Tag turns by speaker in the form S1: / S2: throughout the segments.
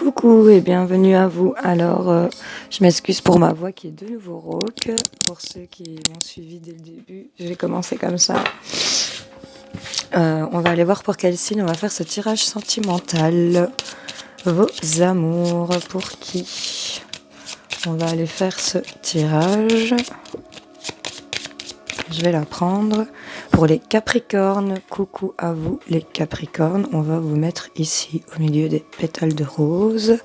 S1: Coucou et bienvenue à vous. Alors, je m'excuse pour ma voix qui est de nouveau rauque. Pour ceux qui m'ont suivi dès le début, je vais commencer comme ça. On va aller voir pour quel signe on va faire ce tirage sentimental. Vos amours, pour qui? On va aller faire ce tirage. Je vais la prendre. Pour les Capricornes, coucou à vous les Capricornes. On va vous mettre ici au milieu des pétales de rose.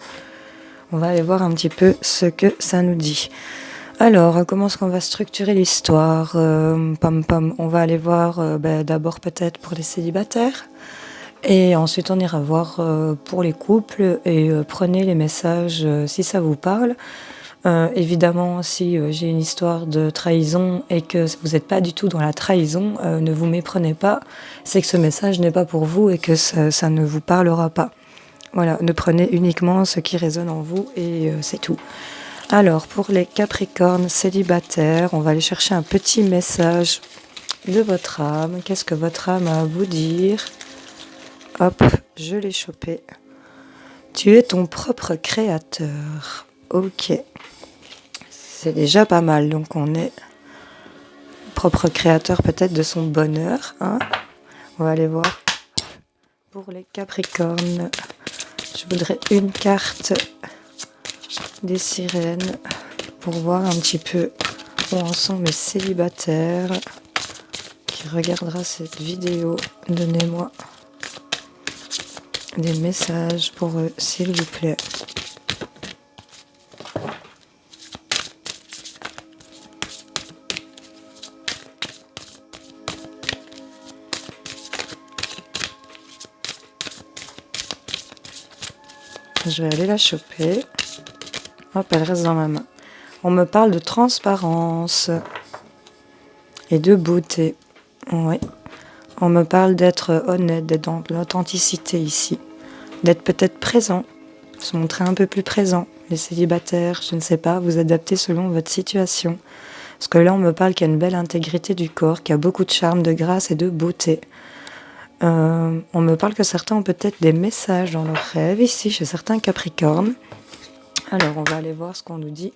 S1: On va aller voir un petit peu ce que ça nous dit. Alors, comment est-ce qu'on va structurer l'histoire? On va aller voir d'abord peut-être pour les célibataires. Et ensuite, on ira voir pour les couples. Et prenez les messages si ça vous parle. Évidemment, si j'ai une histoire de trahison et que vous n'êtes pas du tout dans la trahison, ne vous méprenez pas. C'est que ce message n'est pas pour vous et que ça ne vous parlera pas. Voilà, ne prenez uniquement ce qui résonne en vous et c'est tout. Alors, pour les Capricornes célibataires, on va aller chercher un petit message de votre âme. Qu'est-ce que votre âme a à vous dire? Hop, je l'ai chopé. Tu es ton propre créateur. Ok. C'est déjà pas mal. Donc, on est propre créateur peut-être de son bonheur. Hein, on va aller voir pour les Capricornes. Je voudrais une carte des sirènes pour voir un petit peu où en sont mes célibataires qui regardera cette vidéo. Donnez-moi des messages pour eux, s'il vous plaît. Je vais aller la choper. Hop, elle reste dans ma main. On me parle de transparence et de beauté. Oui. On me parle d'être honnête, d'être dans l'authenticité ici. D'être peut-être présent, se montrer un peu plus présent. Les célibataires, je ne sais pas, vous adaptez selon votre situation. Parce que là, on me parle qu'il y a une belle intégrité du corps, qu'il y a beaucoup de charme, de grâce et de beauté. On me parle que certains ont peut-être des messages dans leurs rêves ici, chez certains Capricornes. Alors, on va aller voir ce qu'on nous dit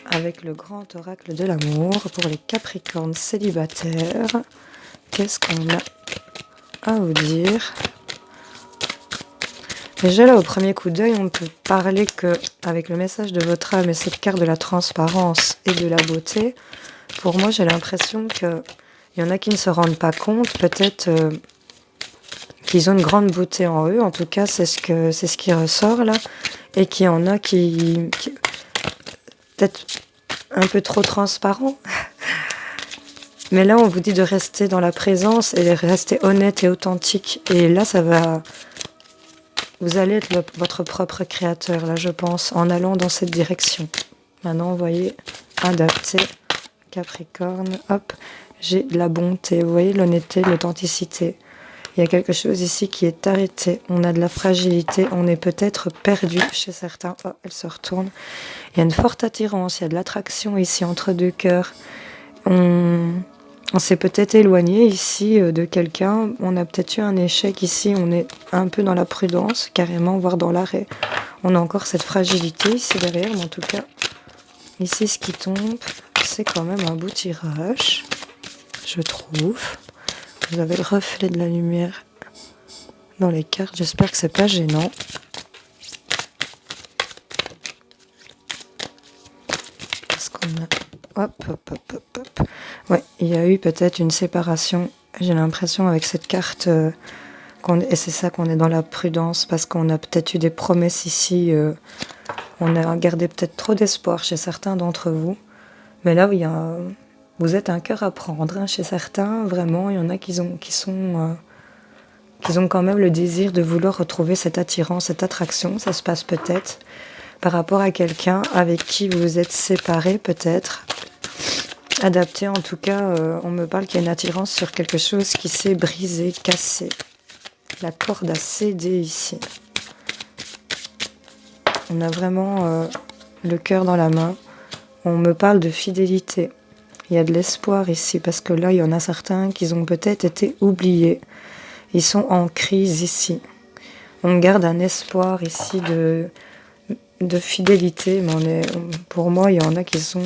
S1: avec le grand oracle de l'amour pour les Capricornes célibataires. Qu'est-ce qu'on a à vous dire? Déjà là, au premier coup d'œil, on peut parler que avec le message de votre âme et cette carte de la transparence et de la beauté, pour moi, j'ai l'impression qu'il y en a qui ne se rendent pas compte, peut-être qu'ils ont une grande beauté en eux. En tout cas, c'est ce qui ressort là. Et qu'il y en a qui peut-être un peu trop transparent. Mais là, on vous dit de rester dans la présence et de rester honnête et authentique. Et là, ça va... Vous allez être votre propre créateur, là, je pense, en allant dans cette direction. Maintenant, vous voyez, adapté, Capricorne, hop, j'ai de la bonté, vous voyez, l'honnêteté, l'authenticité. Il y a quelque chose ici qui est arrêté. On a de la fragilité, on est peut-être perdu chez certains. Oh, elle se retourne. Il y a une forte attirance, il y a de l'attraction ici entre deux cœurs. On s'est peut-être éloigné ici de quelqu'un. On a peut-être eu un échec ici. On est un peu dans la prudence, carrément, voire dans l'arrêt. On a encore cette fragilité ici derrière, mais en tout cas, ici, ce qui tombe, c'est quand même un beau tirage, je trouve. Vous avez le reflet de la lumière dans les cartes. J'espère que c'est pas gênant. Qu'est-ce qu'on a? Hop, hop, hop, hop, hop. Ouais, il y a eu peut-être une séparation. J'ai l'impression avec cette carte, et c'est ça qu'on est dans la prudence, parce qu'on a peut-être eu des promesses ici. On a gardé peut-être trop d'espoir chez certains d'entre vous. Mais là, vous êtes un cœur à prendre, hein, chez certains, vraiment. Il y en a qui ont quand même le désir de vouloir retrouver cette attirance, cette attraction. Ça se passe peut-être par rapport à quelqu'un avec qui vous vous êtes séparés, peut-être. Adapté, en tout cas, on me parle qu'il y a une attirance sur quelque chose qui s'est brisé, cassé. La corde a cédé ici. On a vraiment le cœur dans la main. On me parle de fidélité. Il y a de l'espoir ici, parce que là, il y en a certains qui ont peut-être été oubliés. Ils sont en crise ici. On garde un espoir ici de fidélité, mais pour moi, il y en a qui sont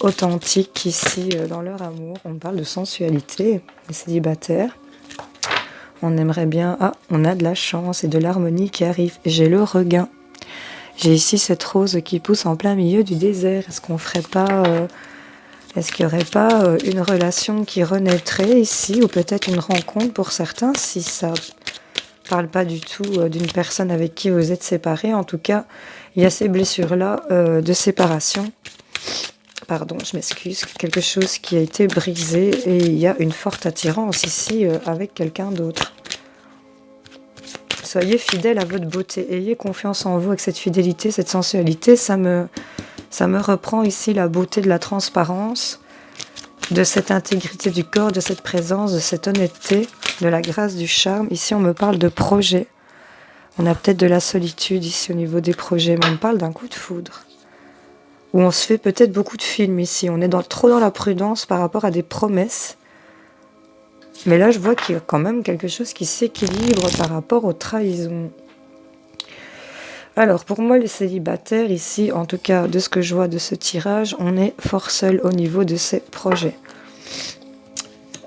S1: authentiques ici dans leur amour. On parle de sensualité, les célibataires. On aimerait bien... Ah, on a de la chance et de l'harmonie qui arrive. J'ai le regain. J'ai ici cette rose qui pousse en plein milieu du désert. Est-ce qu'on ferait pas... Est-ce qu'il n'y aurait pas une relation qui renaîtrait ici, ou peut-être une rencontre pour certains, si ça parle pas du tout d'une personne avec qui vous êtes séparés. En tout cas, il y a ces blessures-là de séparation. Pardon, je m'excuse. Quelque chose qui a été brisé et il y a une forte attirance ici avec quelqu'un d'autre. Soyez fidèle à votre beauté. Ayez confiance en vous avec cette fidélité, cette sensualité. Ça me reprend ici la beauté de la transparence, de cette intégrité du corps, de cette présence, de cette honnêteté, de la grâce du charme. Ici, on me parle de projet. On a peut-être de la solitude ici au niveau des projets, mais on me parle d'un coup de foudre. Où on se fait peut-être beaucoup de films ici. On est trop dans la prudence par rapport à des promesses. Mais là, je vois qu'il y a quand même quelque chose qui s'équilibre par rapport aux trahisons. Alors, pour moi, les célibataires, ici, en tout cas, de ce que je vois de ce tirage, on est fort seul au niveau de ces projets.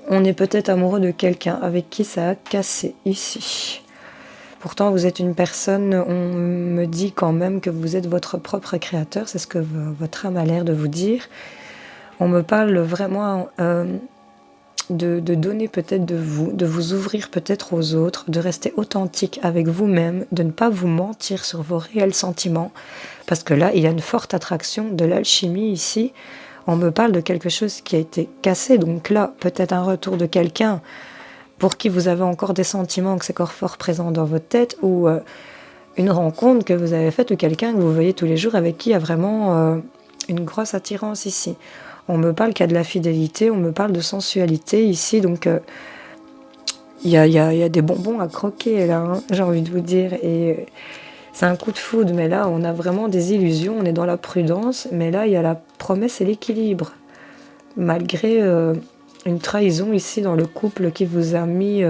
S1: On est peut-être amoureux de quelqu'un avec qui ça a cassé, ici. Pourtant, vous êtes une personne, on me dit quand même que vous êtes votre propre créateur, c'est ce que votre âme a l'air de vous dire. On me parle vraiment de donner peut-être de vous ouvrir peut-être aux autres, de rester authentique avec vous-même, de ne pas vous mentir sur vos réels sentiments, parce que là, il y a une forte attraction de l'alchimie ici. On me parle de quelque chose qui a été cassé, donc là, peut-être un retour de quelqu'un pour qui vous avez encore des sentiments, que c'est encore fort présent dans votre tête, ou une rencontre que vous avez faite, ou quelqu'un que vous voyez tous les jours avec qui il y a vraiment une grosse attirance ici. On me parle qu'il y a de la fidélité, on me parle de sensualité ici, donc il y a des bonbons à croquer là, hein, j'ai envie de vous dire, et c'est un coup de foudre, mais là on a vraiment des illusions, on est dans la prudence, mais là il y a la promesse et l'équilibre, malgré une trahison ici dans le couple qui vous a mis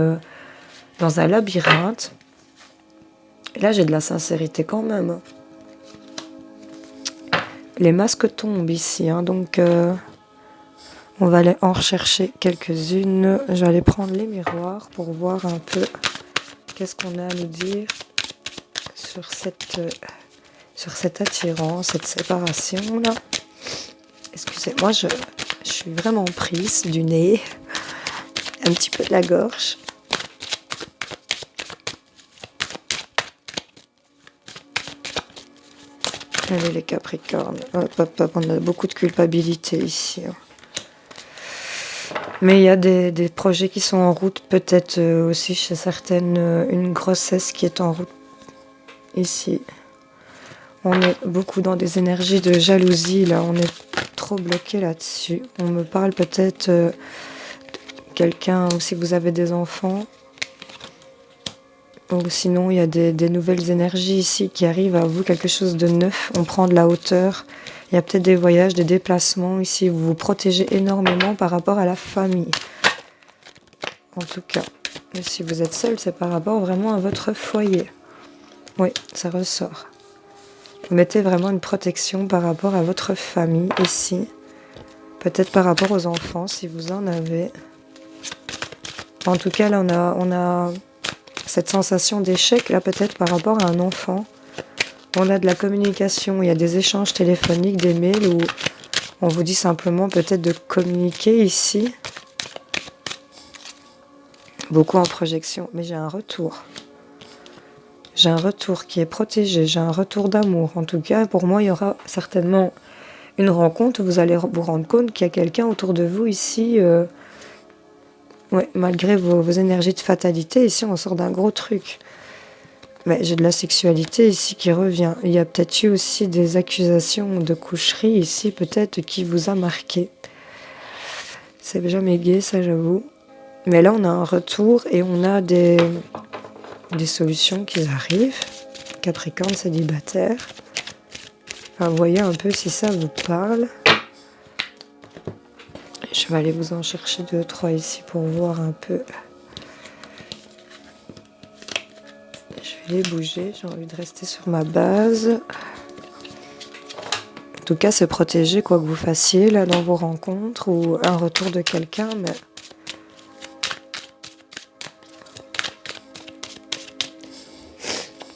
S1: dans un labyrinthe. Là j'ai de la sincérité quand même. Les masques tombent ici, hein, donc on va aller en rechercher quelques-unes. Je vais aller prendre les miroirs pour voir un peu qu'est-ce qu'on a à nous dire sur cette attirance, cette séparation-là. Excusez-moi, je suis vraiment prise du nez, un petit peu de la gorge. Allez les Capricornes, hop, hop, hop, on a beaucoup de culpabilité ici. Mais il y a des projets qui sont en route, peut-être aussi chez certaines, une grossesse qui est en route ici. On est beaucoup dans des énergies de jalousie, là, on est trop bloqué là-dessus. On me parle peut-être de quelqu'un, ou si vous avez des enfants, ou sinon il y a des nouvelles énergies ici qui arrivent à vous, quelque chose de neuf, on prend de la hauteur. Il y a peut-être des voyages, des déplacements ici, vous vous protégez énormément par rapport à la famille. En tout cas, et si vous êtes seul, c'est par rapport vraiment à votre foyer. Oui, ça ressort. Vous mettez vraiment une protection par rapport à votre famille ici. Peut-être par rapport aux enfants, si vous en avez. En tout cas, là, on a cette sensation d'échec, là, peut-être par rapport à un enfant. On a de la communication, il y a des échanges téléphoniques, des mails, où on vous dit simplement peut-être de communiquer ici. Beaucoup en projection, mais j'ai un retour. J'ai un retour qui est protégé, j'ai un retour d'amour. En tout cas, pour moi, il y aura certainement une rencontre où vous allez vous rendre compte qu'il y a quelqu'un autour de vous ici. Ouais, malgré vos énergies de fatalité, ici, on sort d'un gros truc. Mais j'ai de la sexualité ici qui revient. Il y a peut-être eu aussi des accusations de coucherie ici, peut-être, qui vous a marqué. C'est jamais gai, ça, j'avoue. Mais là, on a un retour et on a des solutions qui arrivent. Capricorne célibataire. Enfin, voyez un peu si ça vous parle. Je vais aller vous en chercher 2, 3 ici pour voir un peu. les bouger. J'ai envie de rester sur ma base. En tout cas, se protéger quoi que vous fassiez là dans vos rencontres ou un retour de quelqu'un. Mais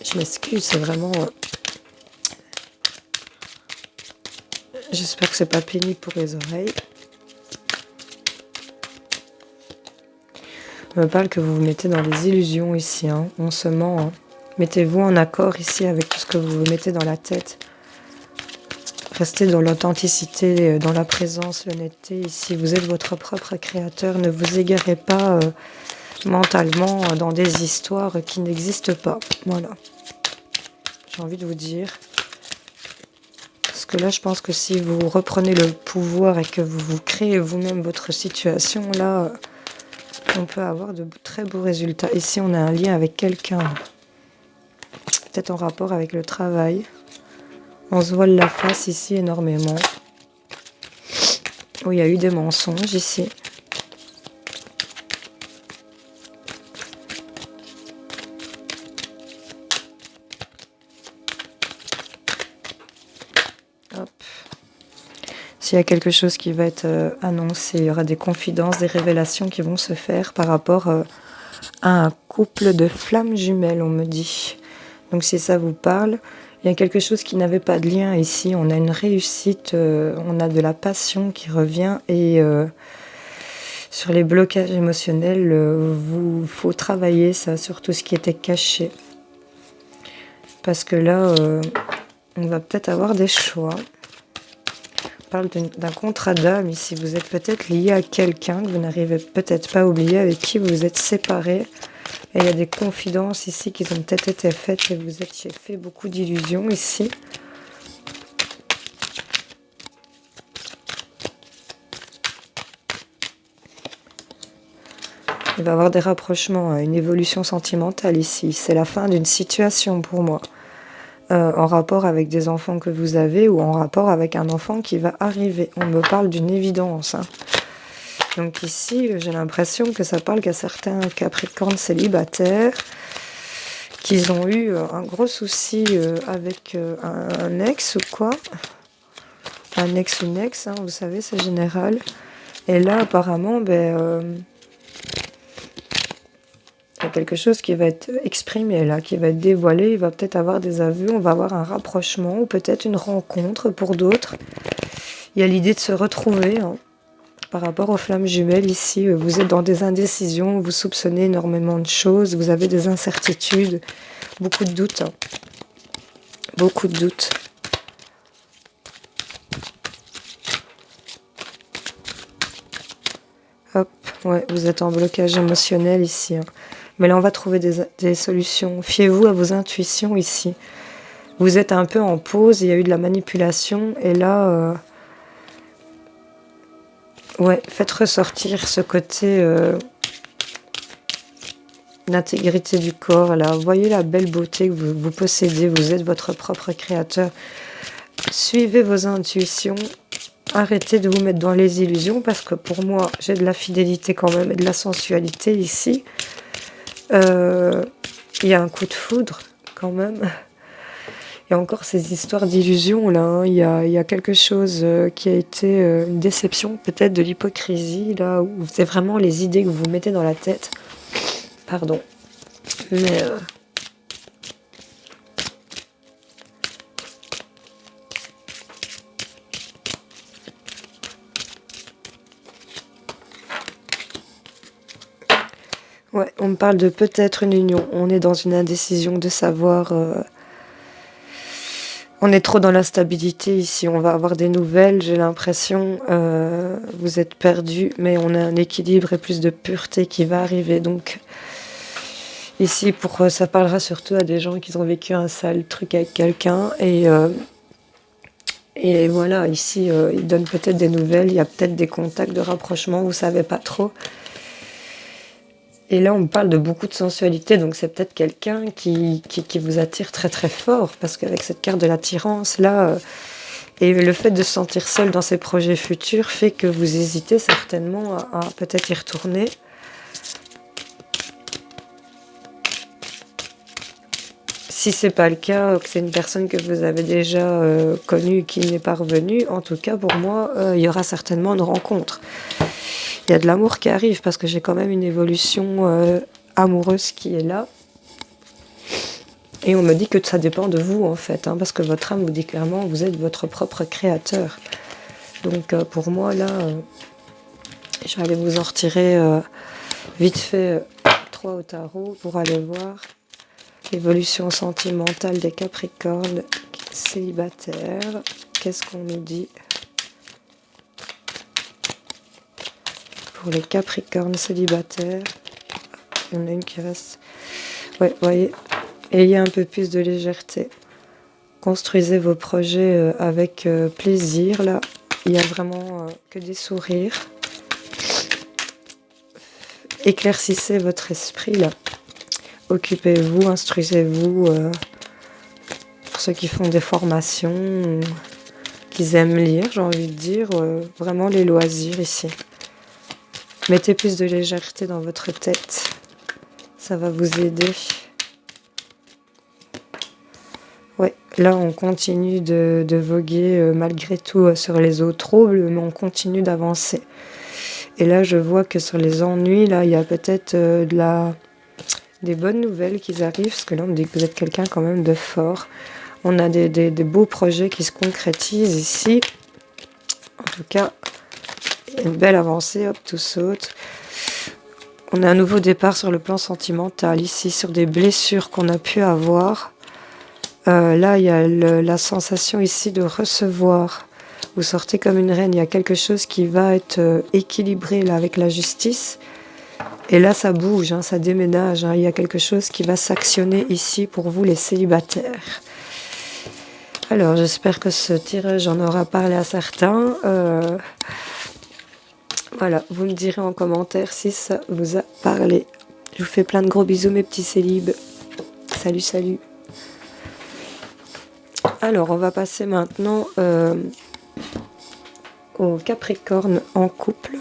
S1: je m'excuse, c'est vraiment... J'espère que c'est pas pénible pour les oreilles. On me parle que vous vous mettez dans des illusions ici, hein. On se ment. Hein. Mettez-vous en accord ici avec tout ce que vous vous mettez dans la tête. Restez dans l'authenticité, dans la présence, l'honnêteté. Ici, vous êtes votre propre créateur. Ne vous égarez pas mentalement dans des histoires qui n'existent pas. Voilà. J'ai envie de vous dire. Parce que là, je pense que si vous reprenez le pouvoir et que vous vous créez vous-même votre situation, là... on peut avoir de très beaux résultats. Ici, on a un lien avec quelqu'un, peut-être en rapport avec le travail. On se voile la face ici énormément. Oh, il y a eu des mensonges ici. Hop. S'il y a quelque chose qui va être annoncé, il y aura des confidences, des révélations qui vont se faire par rapport à un couple de flammes jumelles, on me dit. Donc si ça vous parle, il y a quelque chose qui n'avait pas de lien ici. On a une réussite, on a de la passion qui revient et sur les blocages émotionnels, faut travailler ça, sur tout ce qui était caché. Parce que là, on va peut-être avoir des choix. On parle d'un contrat d'âme ici. Vous êtes peut-être lié à quelqu'un que vous n'arrivez peut-être pas à oublier, avec qui vous vous êtes séparés. Et il y a des confidences ici qui ont peut-être été faites et vous étiez fait beaucoup d'illusions ici. Il va y avoir des rapprochements, une évolution sentimentale ici. C'est la fin d'une situation pour moi. En rapport avec des enfants que vous avez ou en rapport avec un enfant qui va arriver. On me parle d'une évidence. Hein. Donc ici, j'ai l'impression que ça parle qu'à certains capricornes célibataires qu'ils ont eu un gros souci avec un ex ou quoi. Un ex ou une ex, hein, vous savez, c'est général. Et là, apparemment, il y a quelque chose qui va être exprimé là, qui va être dévoilé. Il va peut-être avoir des aveux, on va avoir un rapprochement ou peut-être une rencontre pour d'autres. Il y a l'idée de se retrouver hein, par rapport aux flammes jumelles ici. Vous êtes dans des indécisions, vous soupçonnez énormément de choses, vous avez des incertitudes, beaucoup de doutes. Hein. Beaucoup de doutes. Hop, ouais, vous êtes en blocage émotionnel ici. Hein. Mais là, on va trouver des solutions. Fiez-vous à vos intuitions ici. Vous êtes un peu en pause, il y a eu de la manipulation. Et là, ouais, faites ressortir ce côté d'intégrité du corps. Là, voyez la belle beauté que vous possédez. Vous êtes votre propre créateur. Suivez vos intuitions. Arrêtez de vous mettre dans les illusions. Parce que pour moi, j'ai de la fidélité quand même et de la sensualité ici. Il y a un coup de foudre quand même. Il y a encore ces histoires d'illusions là. Hein. Il y a quelque chose qui a été une déception, peut-être de l'hypocrisie là, où c'est vraiment les idées que vous mettez dans la tête. Pardon. Mais ouais, on me parle de peut-être une union. On est dans une indécision de savoir. On est trop dans l'instabilité ici. On va avoir des nouvelles. J'ai l'impression. Vous êtes perdus, mais on a un équilibre et plus de pureté qui va arriver. Donc ici, ça parlera surtout à des gens qui ont vécu un sale truc avec quelqu'un et voilà. Ici, ils donnent peut-être des nouvelles. Il y a peut-être des contacts de rapprochement. Vous savez pas trop. Et là, on me parle de beaucoup de sensualité, donc c'est peut-être quelqu'un qui vous attire très très fort, parce qu'avec cette carte de l'attirance, là, et le fait de se sentir seul dans ses projets futurs fait que vous hésitez certainement à peut-être y retourner. Si c'est pas le cas, que c'est une personne que vous avez déjà connue qui n'est pas revenue, en tout cas pour moi, il y aura certainement une rencontre. Il y a de l'amour qui arrive parce que j'ai quand même une évolution amoureuse qui est là. Et on me dit que ça dépend de vous en fait, hein, parce que votre âme vous dit clairement vous êtes votre propre créateur. Donc pour moi là, je vais aller vous en retirer vite fait 3 au tarot pour aller voir l'évolution sentimentale des Capricornes célibataires. Qu'est-ce qu'on nous dit pour les Capricornes célibataires? Il y en a une qui reste. Ouais, voyez. Ayez un peu plus de légèreté. Construisez vos projets avec plaisir. Là, il n'y a vraiment que des sourires. Éclaircissez votre esprit. Là. Occupez-vous, instruisez-vous. Pour ceux qui font des formations, qui aiment lire, j'ai envie de dire. Vraiment les loisirs ici. Mettez plus de légèreté dans votre tête. Ça va vous aider. Ouais, là on continue de voguer malgré tout sur les eaux troubles, mais on continue d'avancer. Et là je vois que sur les ennuis, là il y a peut-être des bonnes nouvelles qui arrivent, parce que là on me dit que vous êtes quelqu'un quand même de fort. On a des beaux projets qui se concrétisent ici. En tout cas, il y a une belle avancée, hop, tout saute. On a un nouveau départ sur le plan sentimental, ici sur des blessures qu'on a pu avoir. Là, il y a la sensation ici de recevoir. Vous sortez comme une reine. Il y a quelque chose qui va être équilibré là avec la justice. Et là, ça bouge, hein, ça déménage. Hein. Il y a quelque chose qui va s'actionner ici pour vous, les célibataires. Alors, j'espère que ce tirage en aura parlé à certains. Voilà, vous me direz en commentaire si ça vous a parlé. Je vous fais plein de gros bisous, mes petits célibes. Salut, salut. Alors, on va passer maintenant au Capricorne en couple.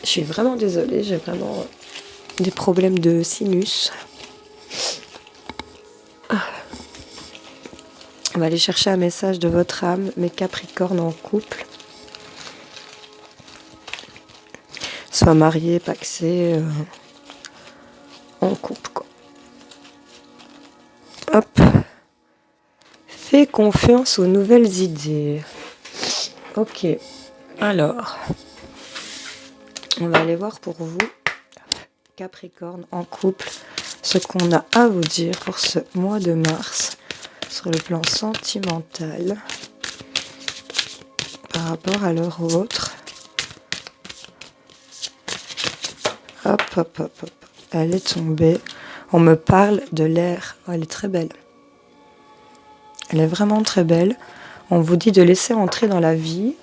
S1: Je suis vraiment désolée, j'ai vraiment des problèmes de sinus. On va aller chercher un message de votre âme, mes Capricornes en couple. Soit mariés, pacsés, en couple, quoi. Hop. Fais confiance aux nouvelles idées. Ok. Alors, on va aller voir pour vous, Capricorne en couple, ce qu'on a à vous dire pour ce mois de mars sur le plan sentimental par rapport à leur autre. Hop, hop, hop, hop. Elle est tombée. On me parle de l'air. Oh, elle est très belle. Elle est vraiment très belle. On vous dit de laisser entrer dans la vie,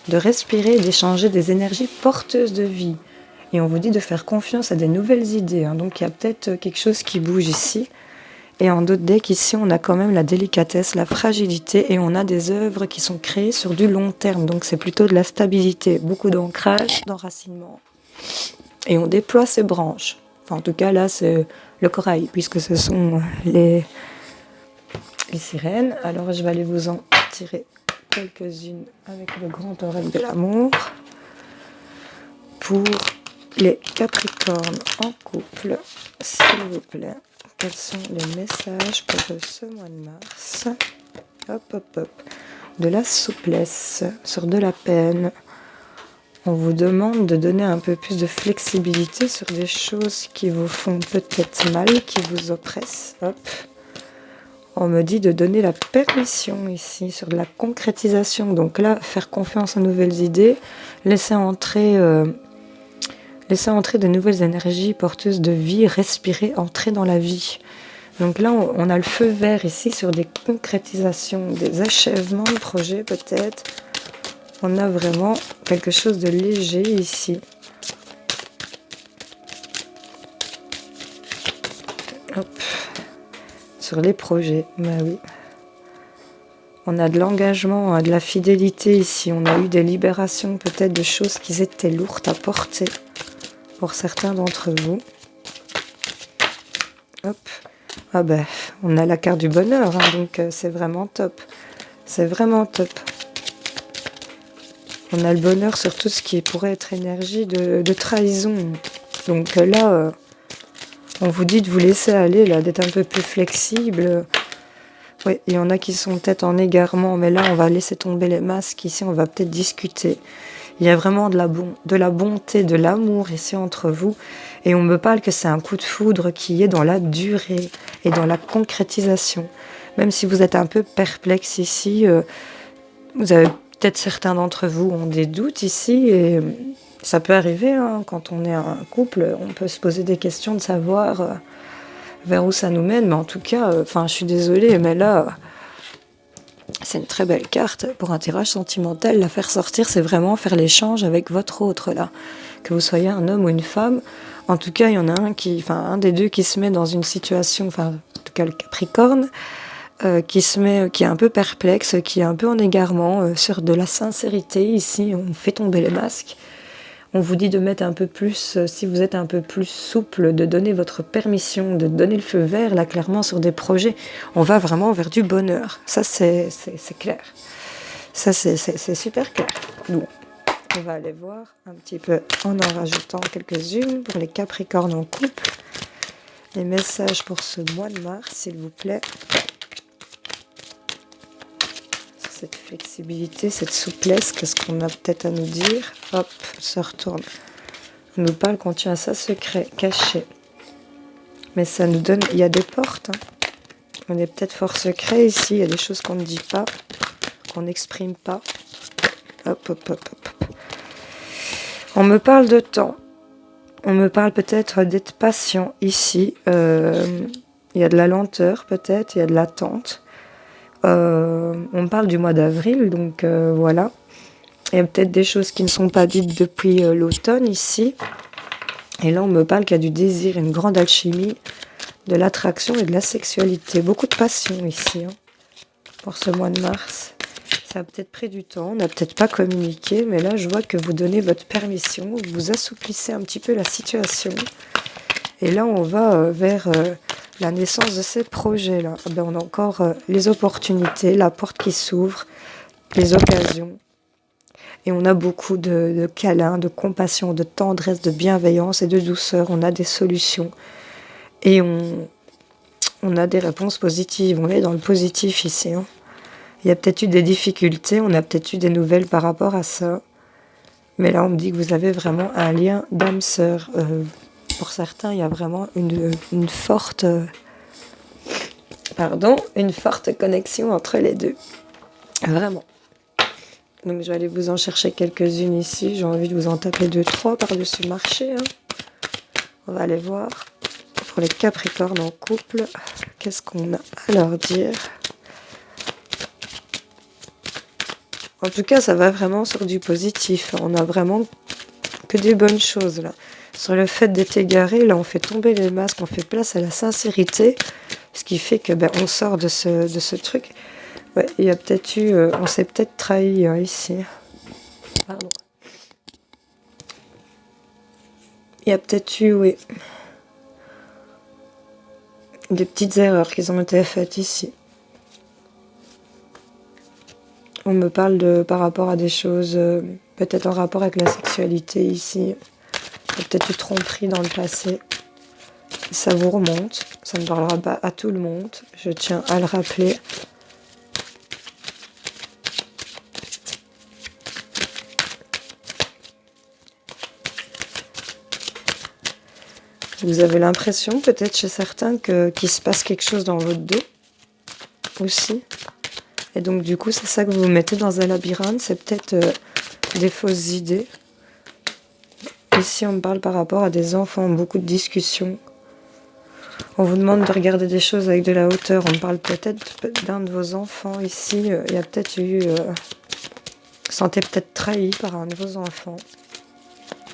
S1: de respirer et d'échanger des énergies porteuses de vie. Et on vous dit de faire confiance à des nouvelles idées. Hein. Donc il y a peut-être quelque chose qui bouge ici. Et en d'autres decks, ici, on a quand même la délicatesse, la fragilité. Et on a des œuvres qui sont créées sur du long terme. Donc c'est plutôt de la stabilité. Beaucoup d'ancrage, d'enracinement. Et on déploie ses branches. Enfin, en tout cas, là, c'est le corail, puisque ce sont les sirènes. Alors, je vais aller vous en tirer quelques-unes avec le grand oreille de l'amour. Pour les Capricornes en couple, s'il vous plaît, quels sont les messages pour ce mois de mars? Hop, hop, hop. De la souplesse, sur de la peine. On vous demande de donner un peu plus de flexibilité sur des choses qui vous font peut-être mal, qui vous oppressent. Hop. On me dit de donner la permission ici sur de la concrétisation. Donc là, faire confiance aux nouvelles idées, laisser entrer de nouvelles énergies porteuses de vie, respirer, entrer dans la vie. Donc là, on a le feu vert ici sur des concrétisations, des achèvements de projets peut-être. On a vraiment quelque chose de léger ici. Hop. Sur les projets, bah oui. On a de l'engagement, de la fidélité ici. On a eu des libérations peut-être de choses qui étaient lourdes à porter pour certains d'entre vous. Hop. Ah ben, on a la carte du bonheur, hein, donc c'est vraiment top. C'est vraiment top. On a le bonheur sur tout ce qui pourrait être énergie de trahison. Donc là, on vous dit de vous laisser aller, là, d'être un peu plus flexible. Oui, il y en a qui sont peut-être en égarement, mais là, on va laisser tomber les masques. Ici, on va peut-être discuter. Il y a vraiment de la bonté, de l'amour ici entre vous. Et on me parle que c'est un coup de foudre qui est dans la durée et dans la concrétisation. Même si vous êtes un peu perplexe ici, vous avez peut-être certains d'entre vous ont des doutes ici. Et ça peut arriver, hein, quand on est un couple, on peut se poser des questions de savoir vers où ça nous mène. Mais en tout cas, je suis désolée, mais là... c'est une très belle carte pour un tirage sentimental. La faire sortir, c'est vraiment faire l'échange avec votre autre, là. Que vous soyez un homme ou une femme. En tout cas, il y en a un des deux qui se met dans une situation, en tout cas le Capricorne, qui est un peu perplexe, qui est un peu en égarement, sur de la sincérité. Ici, on fait tomber les masques. On vous dit de mettre un peu plus, si vous êtes un peu plus souple, de donner votre permission, de donner le feu vert, là, clairement, sur des projets. On va vraiment vers du bonheur. Ça, c'est clair. Ça, c'est super clair. Bon, on va aller voir un petit peu en rajoutant quelques-unes pour les Capricornes en couple. Les messages pour ce mois de mars, s'il vous plaît. Cette flexibilité, cette souplesse, qu'est-ce qu'on a peut-être à nous dire? Hop, on se retourne. On nous parle qu'on tient ça secret, caché. Mais ça nous donne... il y a des portes. Hein. On est peut-être fort secret ici. Il y a des choses qu'on ne dit pas, qu'on n'exprime pas. Hop, hop, hop, hop. On me parle de temps. On me parle peut-être d'être patient ici. Il y a de la lenteur peut-être, il y a de l'attente. On me parle du mois d'avril, donc voilà. Il y a peut-être des choses qui ne sont pas dites depuis l'automne ici. Et là, on me parle qu'il y a du désir, une grande alchimie, de l'attraction et de la sexualité. Beaucoup de passion ici, hein, pour ce mois de mars. Ça a peut-être pris du temps, on n'a peut-être pas communiqué, mais là, je vois que vous donnez votre permission, vous assouplissez un petit peu la situation. Et là, on va vers la naissance de ces projets-là. On a encore les opportunités, la porte qui s'ouvre, les occasions. Et on a beaucoup de câlins, de compassion, de tendresse, de bienveillance et de douceur. On a des solutions. Et on a des réponses positives. On est dans le positif ici. Hein. Il y a peut-être eu des difficultés. On a peut-être eu des nouvelles par rapport à ça. Mais là, on me dit que vous avez vraiment un lien d'âme sœur. Pour certains, il y a vraiment une forte... une forte connexion entre les deux. Vraiment. Donc je vais aller vous en chercher quelques-unes ici. J'ai envie de vous en taper 2-3 par-dessus le marché. Hein. On va aller voir. Pour les Capricornes en couple, qu'est-ce qu'on a à leur dire? En tout cas, ça va vraiment sur du positif. On a vraiment que des bonnes choses là. Sur le fait d'être égaré, là on fait tomber les masques, on fait place à la sincérité. Ce qui fait que on sort de ce truc. Ouais, il y a peut-être eu... on s'est peut-être trahi ici. Pardon. Il y a peut-être eu, oui, des petites erreurs qui ont été faites ici. On me parle par rapport à des choses, peut-être en rapport avec la sexualité ici. Il y a peut-être eu tromperie dans le passé. Ça vous remonte. Ça ne parlera pas à tout le monde. Je tiens à le rappeler. Vous avez l'impression, peut-être chez certains, qu'il se passe quelque chose dans votre dos aussi. Et donc, du coup, c'est ça que vous vous mettez dans un labyrinthe. C'est peut-être des fausses idées. Ici, on me parle par rapport à des enfants, beaucoup de discussions. On vous demande de regarder des choses avec de la hauteur. On me parle peut-être d'un de vos enfants ici. Il y a peut-être eu... vous sentez peut-être trahi par un de vos enfants.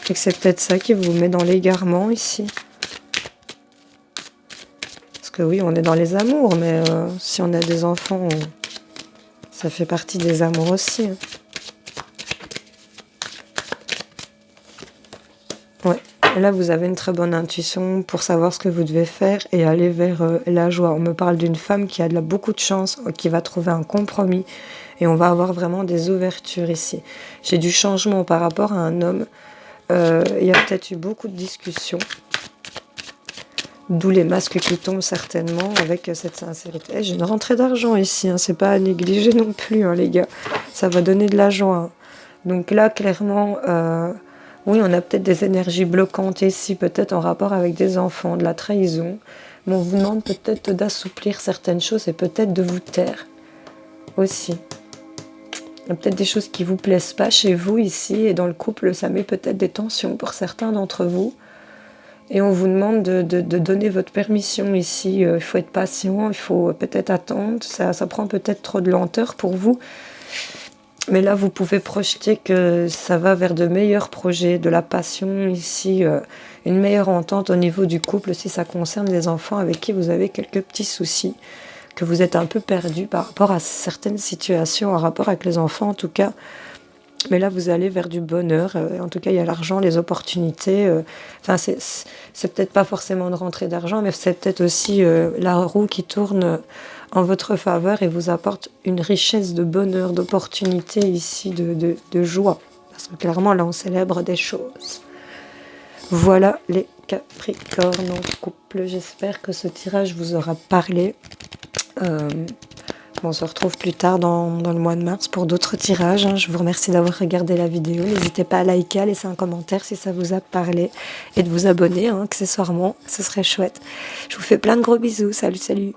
S1: Et que c'est peut-être ça qui vous met dans l'égarement ici. Parce que oui, on est dans les amours, mais si on a des enfants, ça fait partie des amours aussi. Hein. Ouais, Là, vous avez une très bonne intuition pour savoir ce que vous devez faire et aller vers la joie. On me parle d'une femme qui a beaucoup de chance, qui va trouver un compromis et on va avoir vraiment des ouvertures ici. J'ai du changement par rapport à un homme. Il y a peut-être eu beaucoup de discussions, d'où les masques qui tombent certainement avec cette sincérité. J'ai une rentrée d'argent ici, hein, c'est pas à négliger non plus, hein, les gars. Ça va donner de la joie. Hein. Donc là, clairement... oui, on a peut-être des énergies bloquantes ici, peut-être en rapport avec des enfants, de la trahison. Mais on vous demande peut-être d'assouplir certaines choses et peut-être de vous taire aussi. Il y a peut-être des choses qui ne vous plaisent pas chez vous ici et dans le couple, ça met peut-être des tensions pour certains d'entre vous. Et on vous demande de donner votre permission ici. Il faut être patient, il faut peut-être attendre. Ça prend peut-être trop de lenteur pour vous. Mais là, vous pouvez projeter que ça va vers de meilleurs projets, de la passion ici, une meilleure entente au niveau du couple si ça concerne des enfants avec qui vous avez quelques petits soucis, que vous êtes un peu perdu par rapport à certaines situations, en rapport avec les enfants en tout cas. Mais là, vous allez vers du bonheur. En tout cas, il y a l'argent, les opportunités. Enfin, c'est peut-être pas forcément de rentrée d'argent, mais c'est peut-être aussi la roue qui tourne en votre faveur et vous apporte une richesse de bonheur, d'opportunités ici, de joie. Parce que clairement, là, on célèbre des choses. Voilà les Capricornes en couple. J'espère que ce tirage vous aura parlé. On se retrouve plus tard dans le mois de mars pour d'autres tirages. Hein. Je vous remercie d'avoir regardé la vidéo. N'hésitez pas à liker, à laisser un commentaire si ça vous a parlé et de vous abonner, hein, accessoirement. Ce serait chouette. Je vous fais plein de gros bisous. Salut, salut.